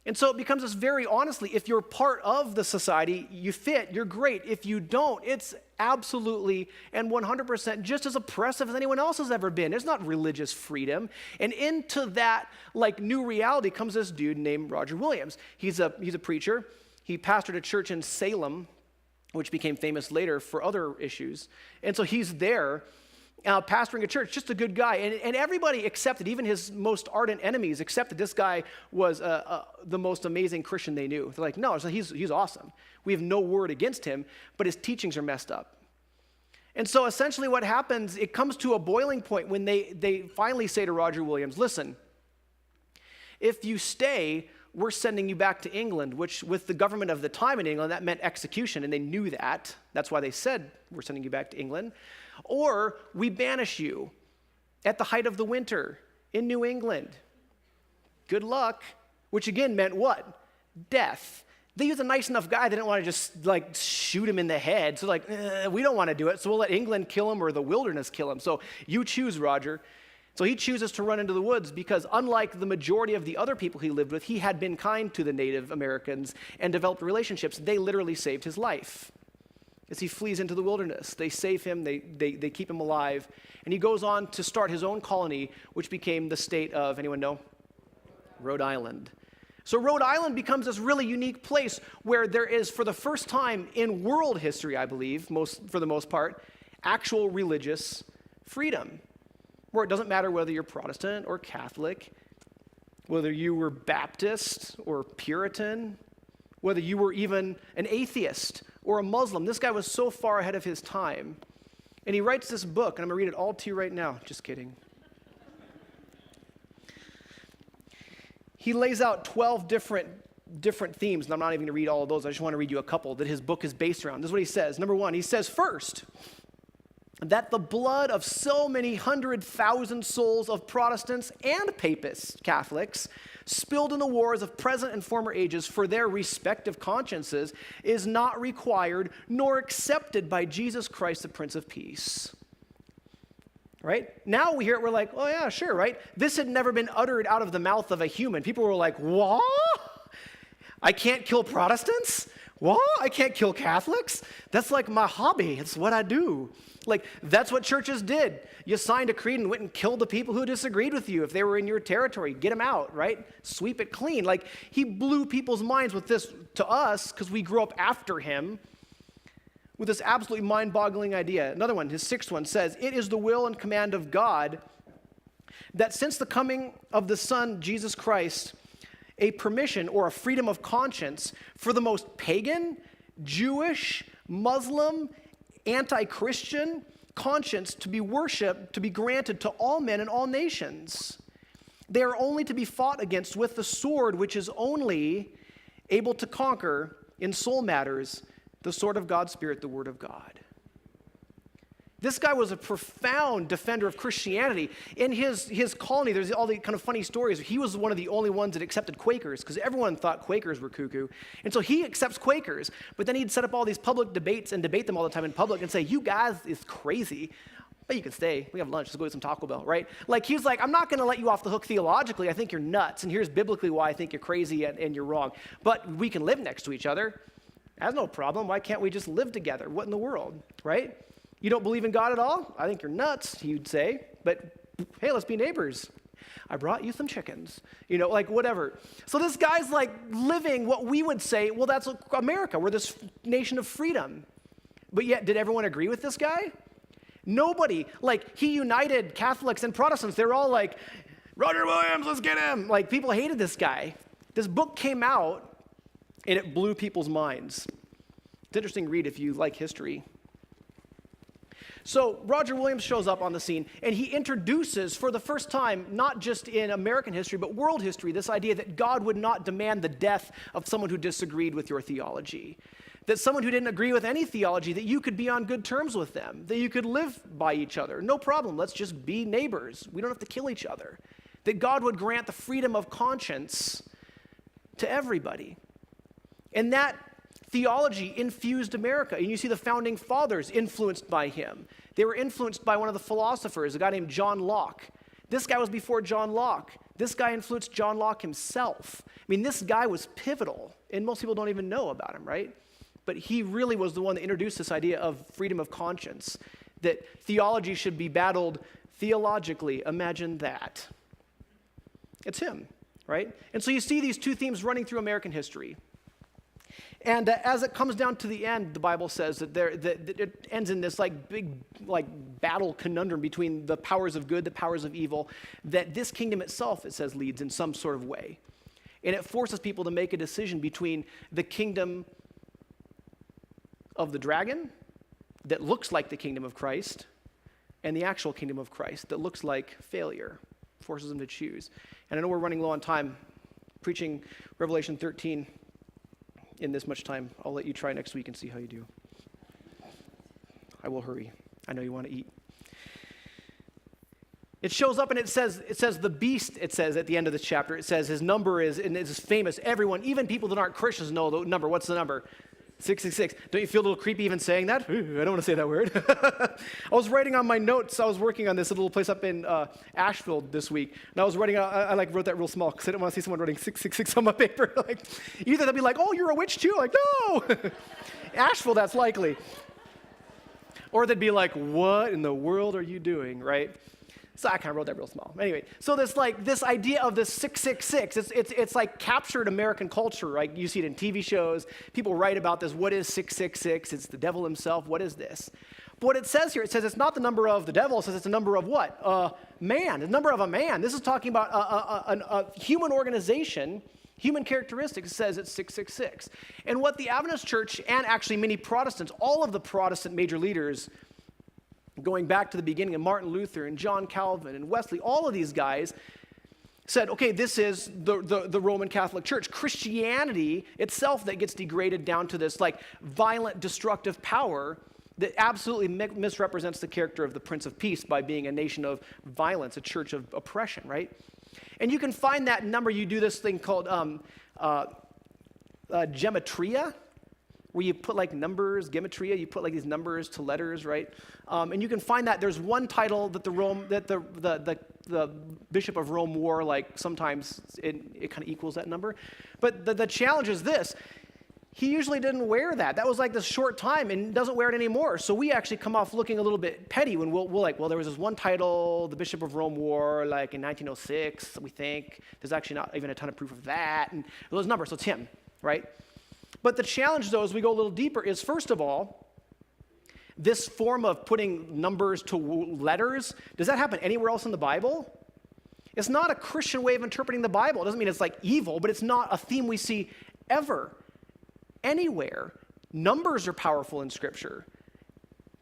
And so it becomes this very honestly, if you're part of the society, you fit, you're great. If you don't, it's absolutely and 100% just as oppressive as anyone else has ever been. There's not religious freedom. And into that like new reality comes this dude named Roger Williams. He's a preacher. He pastored a church in Salem, which became famous later for other issues. And so he's there pastoring a church, just a good guy. And everybody accepted, even his most ardent enemies accepted this guy was the most amazing Christian they knew. They're like, no, so he's awesome. We have no word against him, but his teachings are messed up. And so essentially what happens, it comes to a boiling point when they finally say to Roger Williams, listen, if you stay, we're sending you back to England, which with the government of the time in England, that meant execution, and they knew that. That's why they said, we're sending you back to England. Or we banish you at the height of the winter in New England. Good luck, which again meant what? Death. They used a nice enough guy. They didn't want to just like shoot him in the head. So like, we don't want to do it. So we'll let England kill him or the wilderness kill him. So you choose, Roger. So he chooses to run into the woods because unlike the majority of the other people he lived with, he had been kind to the Native Americans and developed relationships. They literally saved his life. As he flees into the wilderness, they save him, they keep him alive, and he goes on to start his own colony, which became the state of, anyone know? Rhode Island. So Rhode Island becomes this really unique place where there is, for the first time in world history, I believe, for the most part, actual religious freedom, where it doesn't matter whether you're Protestant or Catholic, whether you were Baptist or Puritan, whether you were even an atheist or a Muslim. This guy was so far ahead of his time. And he writes this book, and I'm going to read it all to you right now. Just kidding. He lays out 12 different themes, and I'm not even going to read all of those. I just want to read you a couple that his book is based around. This is what he says. Number one, he says, first, that the blood of so many 100,000 souls of Protestants and Papists, Catholics, spilled in the wars of present and former ages for their respective consciences is not required nor accepted by Jesus Christ, the Prince of Peace. Right? Now we hear it, we're like, oh yeah, sure, right? This had never been uttered out of the mouth of a human. People were like, what? I can't kill Protestants? What? I can't kill Catholics? That's like my hobby. It's what I do. Like, that's what churches did. You signed a creed and went and killed the people who disagreed with you. If they were in your territory, get them out, right? Sweep it clean. Like, he blew people's minds with this to us because we grew up after him with this absolutely mind-boggling idea. Another one, his sixth one, says, it is the will and command of God that since the coming of the Son, Jesus Christ, a permission or a freedom of conscience for the most pagan, Jewish, Muslim, anti-Christian conscience to be worshiped, to be granted to all men and all nations. They are only to be fought against with the sword, which is only able to conquer in soul matters the sword of God's Spirit, the Word of God. This guy was a profound defender of Christianity. In his colony, there's all the kind of funny stories. He was one of the only ones that accepted Quakers because everyone thought Quakers were cuckoo. And so he accepts Quakers, but then he'd set up all these public debates and debate them all the time in public and say, you guys is crazy. but you can stay. We have lunch. Let's go get some Taco Bell, right? Like, he's like, I'm not going to let you off the hook theologically. I think you're nuts, and here's biblically why I think you're crazy and you're wrong. But we can live next to each other. That's no problem. Why can't we just live together? What in the world, right? You don't believe in God at all? I think you're nuts, he'd say. But hey, let's be neighbors. I brought you some chickens, like whatever. So this guy's like living what we would say, well, that's America. We're this nation of freedom. But yet, did everyone agree with this guy? Nobody. Like, he united Catholics and Protestants. They're all like, Roger Williams, let's get him. Like, people hated this guy. This book came out, and it blew people's minds. It's interesting read if you like history. So Roger Williams shows up on the scene, and he introduces, for the first time, not just in American history, but world history, this idea that God would not demand the death of someone who disagreed with your theology. That someone who didn't agree with any theology, that you could be on good terms with them, that you could live by each other. No problem, let's just be neighbors. We don't have to kill each other. That God would grant the freedom of conscience to everybody. And that theology infused America. And you see the founding fathers influenced by him. They were influenced by one of the philosophers, a guy named John Locke. This guy was before John Locke. This guy influenced John Locke himself. I mean, this guy was pivotal, and most people don't even know about him, right? But he really was the one that introduced this idea of freedom of conscience, that theology should be battled theologically. Imagine that. It's him, right? And so you see these two themes running through American history. And as it comes down to the end, the Bible says that it ends in this big battle conundrum between the powers of good, the powers of evil, that this kingdom itself, it says, leads in some sort of way. And it forces people to make a decision between the kingdom of the dragon that looks like the kingdom of Christ and the actual kingdom of Christ that looks like failure. Forces them to choose. And I know we're running low on time. Preaching Revelation 13 in this much time. I'll let you try next week and see how you do. I will hurry. I know you want to eat. It shows up and it says the beast, it says at the end of this chapter, it says his number is, and it's famous. Everyone, even people that aren't Christians know the number. What's the number? 666. Don't you feel a little creepy even saying that? Ooh, I don't want to say that word. I was writing on my notes. I was working on this little place up in Asheville this week. And I was writing, I wrote that real small because I didn't want to see someone writing 666 on my paper. Either they'd be like, oh, you're a witch too? Like, no. Asheville, that's likely. Or they'd be like, what in the world are you doing, right? So I kind of wrote that real small. Anyway, so this idea of this 666, it's like captured American culture, right? You see it in TV shows. People write about this. What is 666? It's the devil himself. What is this? But what it says here, it says it's not the number of the devil. It says it's a number of what? Man. The number of a man. This is talking about a human organization, human characteristics. It says it's 666. And what the Adventist Church and actually many Protestants, all of the Protestant major leaders, going back to the beginning of Martin Luther and John Calvin and Wesley, all of these guys said, okay, this is the Roman Catholic Church. Christianity itself that gets degraded down to this violent, destructive power that absolutely misrepresents the character of the Prince of Peace by being a nation of violence, a church of oppression, right? And you can find that number. You do this thing called gematria, where you put numbers, gematria, you put these numbers to letters, right? And you can find that there's one title that the Bishop of Rome wore, sometimes it kind of equals that number. But the challenge is this: he usually didn't wear that. That was this short time and doesn't wear it anymore. So we actually come off looking a little bit petty when well, there was this one title the Bishop of Rome wore in 1906, we think. There's actually not even a ton of proof of that. And those numbers, so it's him, right? But the challenge, though, as we go a little deeper, is first of all, this form of putting numbers to letters, does that happen anywhere else in the Bible? It's not a Christian way of interpreting the Bible. It doesn't mean it's evil, but it's not a theme we see ever, anywhere. Numbers are powerful in Scripture.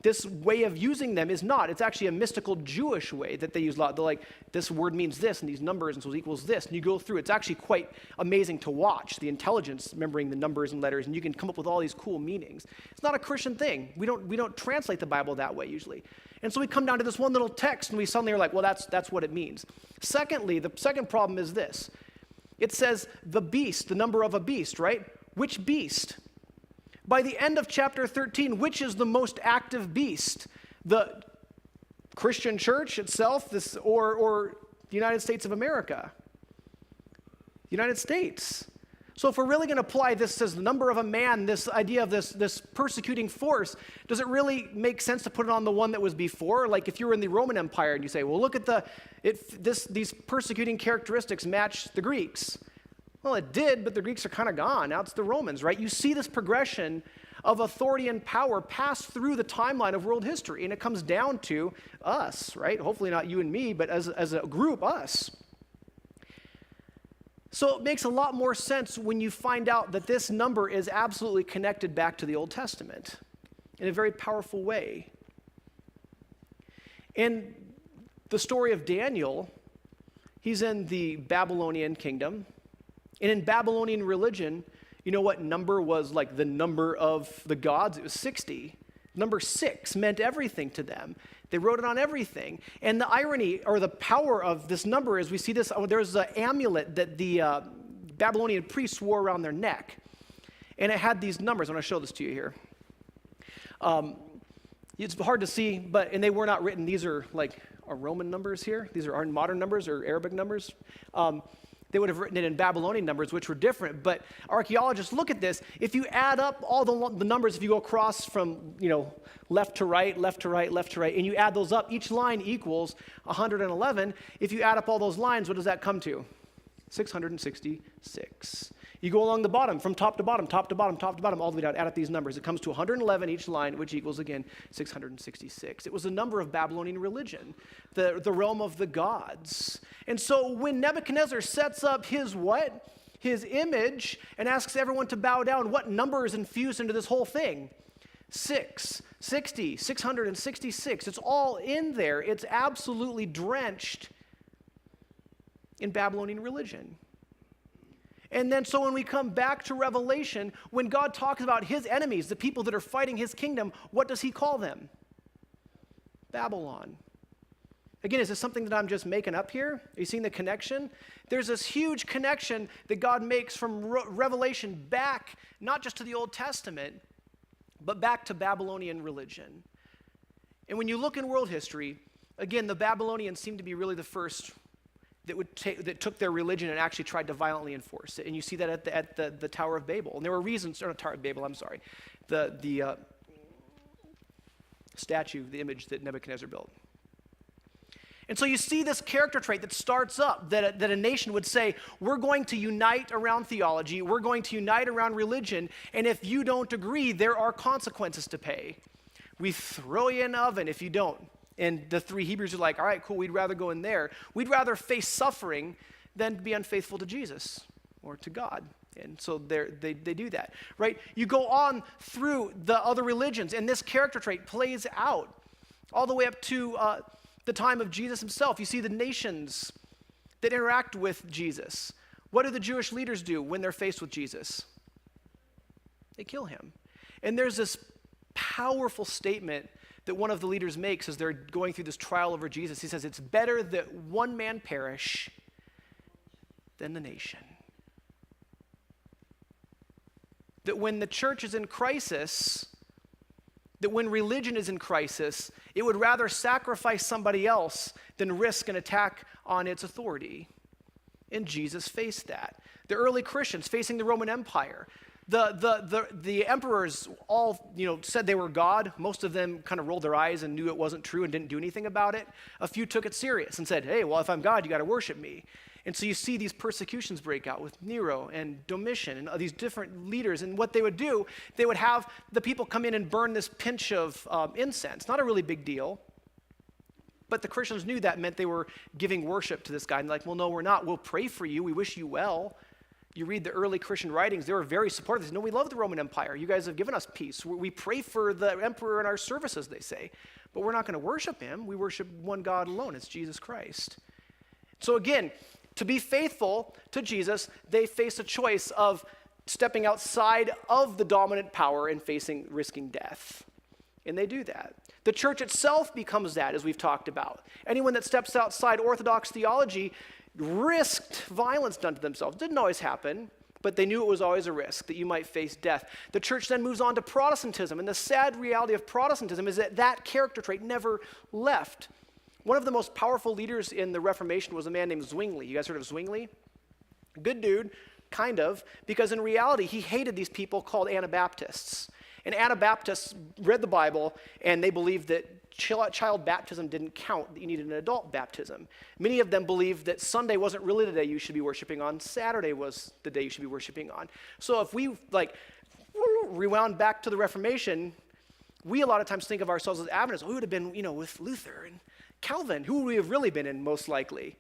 This way of using them is not. It's actually a mystical Jewish way that they use a lot. They're this word means this, and these numbers, and so it equals this. And you go through, it's actually quite amazing to watch, the intelligence remembering the numbers and letters, and you can come up with all these cool meanings. It's not a Christian thing. We don't translate the Bible that way usually. And so we come down to this one little text, and we suddenly are well, that's what it means. Secondly, the second problem is this. It says the beast, the number of a beast, right? Which beast? By the end of chapter 13, which is the most active beast? The Christian church itself, or the United States of America? United States. So if we're really going to apply this as the number of a man, this idea of this persecuting force, does it really make sense to put it on the one that was before? Like if you were in the Roman Empire and you say, well, look at these persecuting characteristics match the Greeks. Well, it did, but the Greeks are kind of gone. Now it's the Romans, right? You see this progression of authority and power pass through the timeline of world history, and it comes down to us, right? Hopefully not you and me, but as a group, us. So it makes a lot more sense when you find out that this number is absolutely connected back to the Old Testament in a very powerful way. In the story of Daniel, he's in the Babylonian kingdom, and in Babylonian religion, you know what number was like the number of the gods? It was 60. Number 6 meant everything to them. They wrote it on everything. And the irony or the power of this number is we see this, there's an amulet that the Babylonian priests wore around their neck. And it had these numbers. I'm going to show this to you here. It's hard to see, and they were not written. These are like our Roman numbers here. These are our modern numbers or Arabic numbers. They would have written it in Babylonian numbers, which were different. But archaeologists look at this. If you add up all the numbers, if you go across from left to right, left to right, left to right, and you add those up, each line equals 111. If you add up all those lines, what does that come to? 666. You go along the bottom, from top to bottom, top to bottom, top to bottom, all the way down, add up these numbers. It comes to 111 each line, which equals, again, 666. It was the number of Babylonian religion, the realm of the gods. And so when Nebuchadnezzar sets up his what? His image and asks everyone to bow down, what number is infused into this whole thing? 666. It's all in there. It's absolutely drenched in Babylonian religion. And then so when we come back to Revelation, when God talks about his enemies, the people that are fighting his kingdom, what does he call them? Babylon. Again, is this something that I'm just making up here? Are you seeing the connection? There's this huge connection that God makes from Revelation back, not just to the Old Testament, but back to Babylonian religion. And when you look in world history, again, the Babylonians seem to be really the first that took their religion and actually tried to violently enforce it. And you see that at the Tower of Babel. And there were reasons, or not Tower of Babel, I'm sorry, the statue, the image that Nebuchadnezzar built. And so you see this character trait that starts up, that a nation would say, we're going to unite around theology, we're going to unite around religion, and if you don't agree, there are consequences to pay. We throw you in the oven if you don't. And the 3 Hebrews are like, all right, cool, we'd rather go in there. We'd rather face suffering than be unfaithful to Jesus or to God. And so they do that, right? You go on through the other religions, and this character trait plays out all the way up to the time of Jesus himself. You see the nations that interact with Jesus. What do the Jewish leaders do when they're faced with Jesus? They kill him. And there's this powerful statement that one of the leaders makes as they're going through this trial over Jesus. He says, it's better that one man perish than the nation. That when the church is in crisis, that when religion is in crisis, it would rather sacrifice somebody else than risk an attack on its authority. And Jesus faced that. The early Christians facing the Roman Empire, the emperors all, said they were God. Most of them kind of rolled their eyes and knew it wasn't true and didn't do anything about it. A few took it serious and said, hey, well, if I'm God, you got to worship me. And so you see these persecutions break out with Nero and Domitian and these different leaders. And what they would do, they would have the people come in and burn this pinch of incense. Not a really big deal. But the Christians knew that meant they were giving worship to this guy. And they're like, well, no, we're not. We'll pray for you. We wish you well. You read the early Christian writings, they were very supportive. They said, no, we love the Roman Empire. You guys have given us peace. We pray for the emperor in our services, they say. But we're not going to worship him. We worship one God alone. It's Jesus Christ. So again, to be faithful to Jesus, they face a choice of stepping outside of the dominant power and risking death. And they do that. The church itself becomes that, as we've talked about. Anyone that steps outside Orthodox theology risked violence done to themselves. Didn't always happen, but they knew it was always a risk that you might face death. The church then moves on to Protestantism, and the sad reality of Protestantism is that character trait never left One of the most powerful leaders in the Reformation was a man named Zwingli. You guys heard of Zwingli? Good dude, kind of, because in reality, he hated these people called Anabaptists. And Anabaptists read the Bible, and they believed that child baptism didn't count, that you needed an adult baptism. Many of them believed that Sunday wasn't really the day you should be worshiping on, Saturday was the day you should be worshiping on. So if we rewound back to the Reformation, we a lot of times think of ourselves as Adventists. We would have been, with Luther and Calvin. Who would we have really been in, most likely?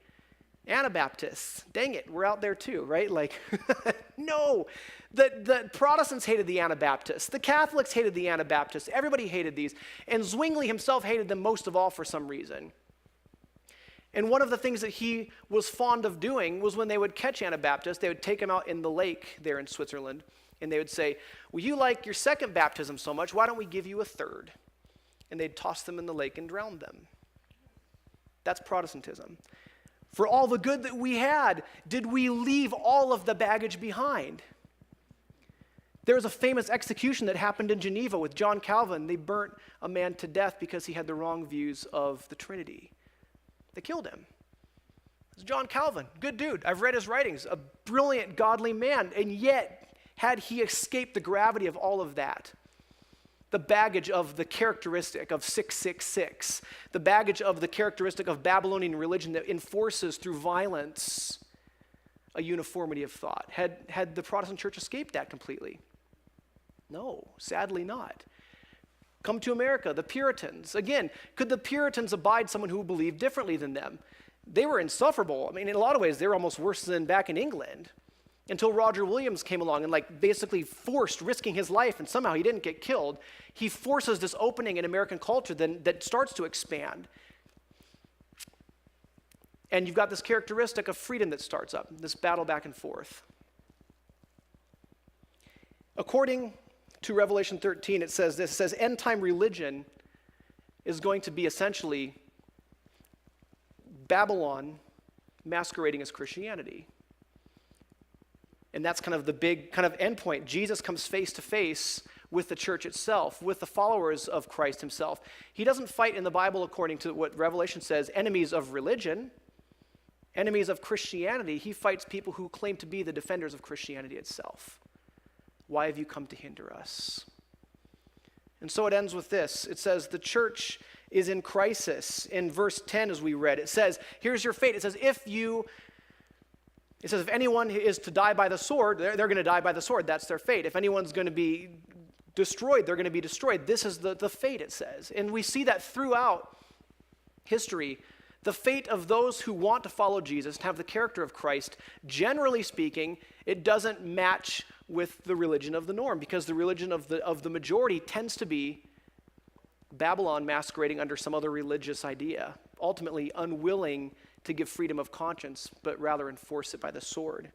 Anabaptists. Dang it, we're out there too, right? No. The Protestants hated the Anabaptists. The Catholics hated the Anabaptists. Everybody hated these. And Zwingli himself hated them most of all for some reason. And one of the things that he was fond of doing was when they would catch Anabaptists, they would take them out in the lake there in Switzerland, and they would say, well, you like your second baptism so much, why don't we give you a third? And they'd toss them in the lake and drown them. That's Protestantism. For all the good that we had, did we leave all of the baggage behind? There was a famous execution that happened in Geneva with John Calvin. They burnt a man to death because he had the wrong views of the Trinity. They killed him. It was John Calvin, good dude. I've read his writings, a brilliant, godly man. And yet, had he escaped the gravity of all of that, the baggage of the characteristic of 666, the baggage of the characteristic of Babylonian religion that enforces through violence a uniformity of thought. Had the Protestant church escaped that completely? No, sadly not. Come to America, the Puritans. Again, could the Puritans abide someone who believed differently than them? They were insufferable. I mean, in a lot of ways, they were almost worse than back in England. Until Roger Williams came along and basically forced risking his life, and somehow he didn't get killed. He forces this opening in American culture that starts to expand. And you've got this characteristic of freedom that starts up, this battle back and forth. According to Revelation 13, it says this, it says end time religion is going to be essentially Babylon masquerading as Christianity. And that's kind of the big kind of endpoint. Jesus comes face to face with the church itself, with the followers of Christ himself. He doesn't fight in the Bible, according to what Revelation says, enemies of religion, enemies of Christianity. He fights people who claim to be the defenders of Christianity itself. Why have you come to hinder us? And so it ends with this. It says the church is in crisis. In verse 10, as we read, it says, here's your fate. It says, if anyone is to die by the sword, they're going to die by the sword. That's their fate. If anyone's going to be destroyed, they're going to be destroyed. This is the fate, it says. And we see that throughout history. The fate of those who want to follow Jesus and have the character of Christ, generally speaking, it doesn't match with the religion of the norm, because the religion of the majority tends to be Babylon masquerading under some other religious idea, ultimately unwilling to give freedom of conscience, but rather enforce it by the sword.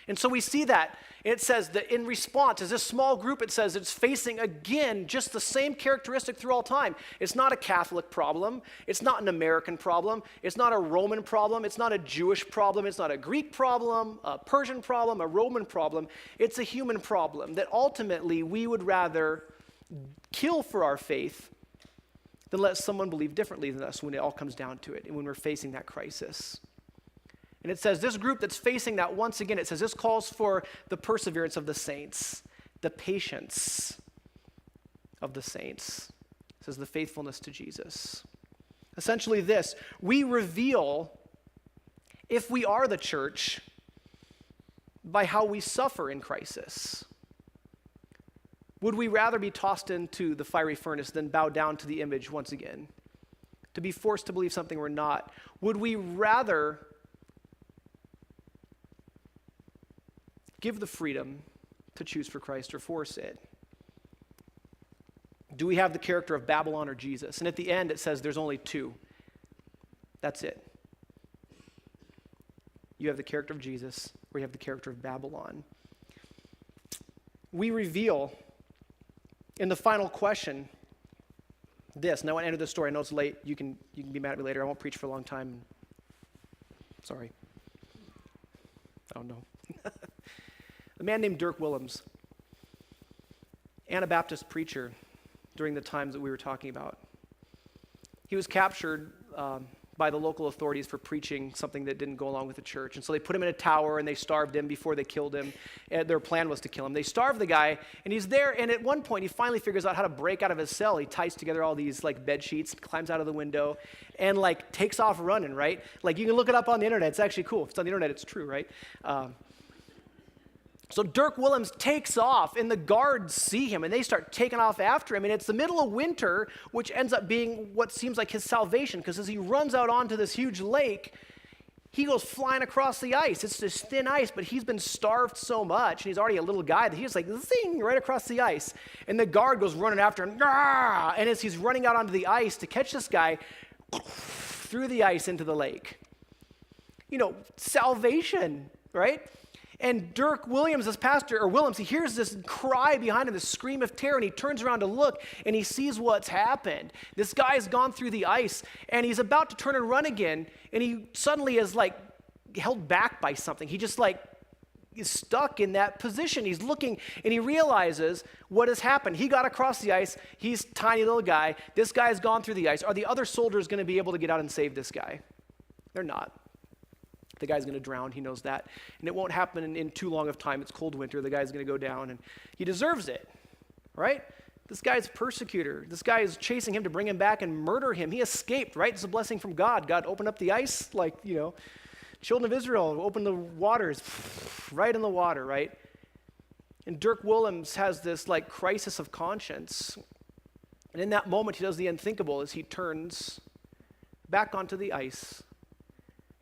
And so we see that. It says that in response, as this small group, it says it's facing again just the same characteristic through all time. It's not a Catholic problem. It's not an American problem. It's not a Roman problem. It's not a Jewish problem. It's not a Greek problem, a Persian problem, a Roman problem. It's a human problem that ultimately we would rather kill for our faith than let someone believe differently than us when it all comes down to it and when we're facing that crisis. And it says this group that's facing that, once again, it says this calls for the perseverance of the saints, the patience of the saints. It says the faithfulness to Jesus. Essentially this, we reveal if we are the church by how we suffer in crisis. Would we rather be tossed into the fiery furnace than bow down to the image once again? To be forced to believe something we're not? Would we rather give the freedom to choose for Christ or force it? Do we have the character of Babylon or Jesus? And at the end, it says there's only two. That's it. You have the character of Jesus, or you have the character of Babylon. We reveal in the final question this. Now, I want to end this story. I know it's late. You can be mad at me later. I won't preach for a long time. Sorry. Oh, no. A man named Dirk Willems, Anabaptist preacher during the times that we were talking about. He was captured by the local authorities for preaching something that didn't go along with the church. And so they put him in a tower and they starved him before they killed him. And their plan was to kill him. They starved the guy, and he's there, and at one point he finally figures out how to break out of his cell. He ties together all these like bed sheets, climbs out of the window, and like takes off running, right? Like you can look it up on the internet. It's actually cool. If it's on the internet, it's true, right? So Dirk Willems takes off, and the guards see him, and they start taking off after him. And it's the middle of winter, which ends up being what seems like his salvation, because as he runs out onto this huge lake, he goes flying across the ice. It's this thin ice, but he's been starved so much, and he's already a little guy, that he's like, zing, right across the ice. And the guard goes running after him, Gah! And as he's running out onto the ice to catch this guy, through the ice into the lake. You know, salvation, right? And Dirk Williams, this pastor, or Willems, he hears this cry behind him, this scream of terror, and he turns around to look, and he sees what's happened. This guy's gone through the ice, and he's about to turn and run again, and he suddenly is like held back by something. He just like is stuck in that position. He's looking, and he realizes what has happened. He got across the ice. He's a tiny little guy. This guy's gone through the ice. Are the other soldiers going to be able to get out and save this guy? They're not. The guy's going to drown. He knows that. And it won't happen in too long of time. It's cold winter. The guy's going to go down, and he deserves it, right? This guy's a persecutor. This guy is chasing him to bring him back and murder him. He escaped, right? It's a blessing from God. God opened up the ice, like, you know, children of Israel opened the waters, right in the water, right? And Dirk Willems has this, like, crisis of conscience. And in that moment, he does the unthinkable as he turns back onto the ice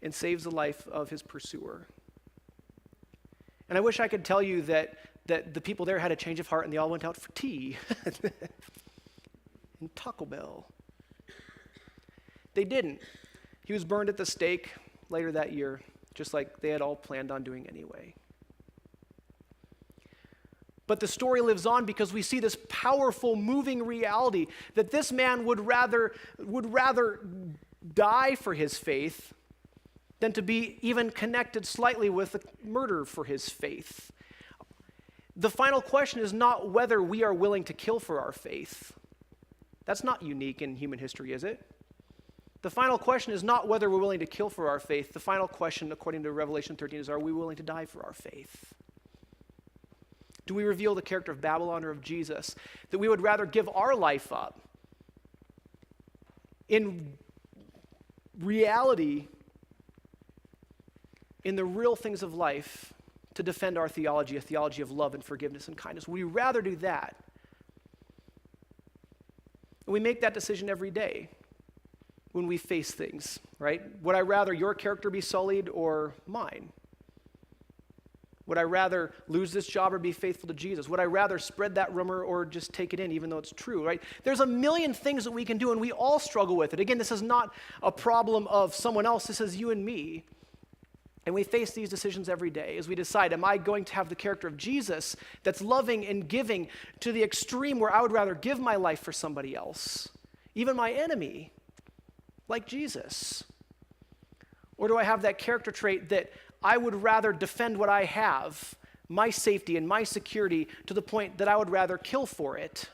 and saves the life of his pursuer. And I wish I could tell you that the people there had a change of heart and they all went out for tea and Taco Bell. They didn't. He was burned at the stake later that year, just like they had all planned on doing anyway. But the story lives on because we see this powerful, moving reality that this man would rather die for his faith than to be even connected slightly with the murder for his faith. The final question is not whether we are willing to kill for our faith. That's not unique in human history, is it? The final question is not whether we're willing to kill for our faith. The final question, according to Revelation 13, is are we willing to die for our faith? Do we reveal the character of Babylon or of Jesus? That we would rather give our life up in reality, in the real things of life, to defend our theology, a theology of love and forgiveness and kindness? Would we rather do that? And we make that decision every day when we face things, right? Would I rather your character be sullied or mine? Would I rather lose this job or be faithful to Jesus? Would I rather spread that rumor or just take it in even though it's true, right? There's a million things that we can do, and we all struggle with it. Again, this is not a problem of someone else. This is you and me. And we face these decisions every day as we decide, am I going to have the character of Jesus that's loving and giving to the extreme where I would rather give my life for somebody else, even my enemy, like Jesus? Or do I have that character trait that I would rather defend what I have, my safety and my security, to the point that I would rather kill for it?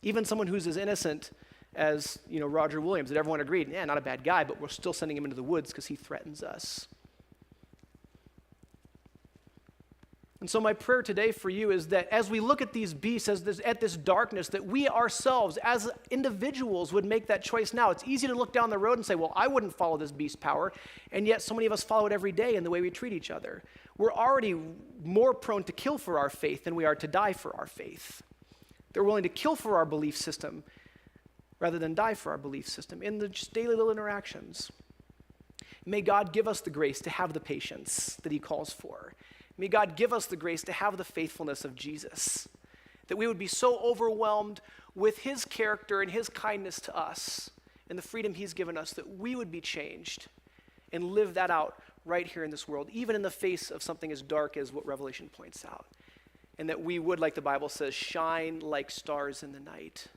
Even someone who's as innocent as, Roger Williams, that everyone agreed, not a bad guy, but we're still sending him into the woods because he threatens us. And so my prayer today for you is that as we look at these beasts, at this darkness, that we ourselves as individuals would make that choice now. It's easy to look down the road and say, well, I wouldn't follow this beast power, and yet so many of us follow it every day in the way we treat each other. We're already more prone to kill for our faith than we are to die for our faith. They're willing to kill for our belief system rather than die for our belief system in the just daily little interactions. May God give us the grace to have the patience that he calls for. May God give us the grace to have the faithfulness of Jesus, that we would be so overwhelmed with his character and his kindness to us and the freedom he's given us that we would be changed and live that out right here in this world, even in the face of something as dark as what Revelation points out. And that we would, like the Bible says, shine like stars in the night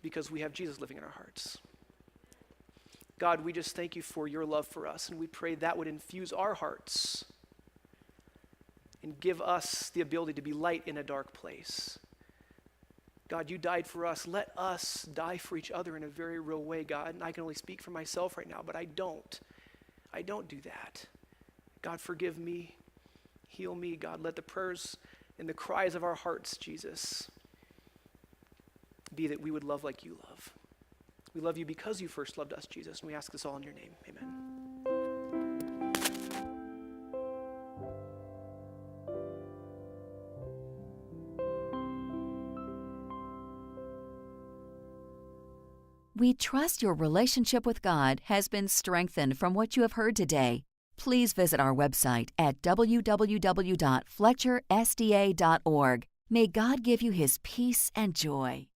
because we have Jesus living in our hearts. God, we just thank you for your love for us, and we pray that would infuse our hearts and give us the ability to be light in a dark place. God, you died for us. Let us die for each other in a very real way, God. And I can only speak for myself right now, but I don't. I don't do that. God, forgive me. Heal me, God. Let the prayers and the cries of our hearts, Jesus, be that we would love like you love. We love you because you first loved us, Jesus, and we ask this all in your name. Amen. We trust your relationship with God has been strengthened from what you have heard today. Please visit our website at www.fletchersda.org. May God give you his peace and joy.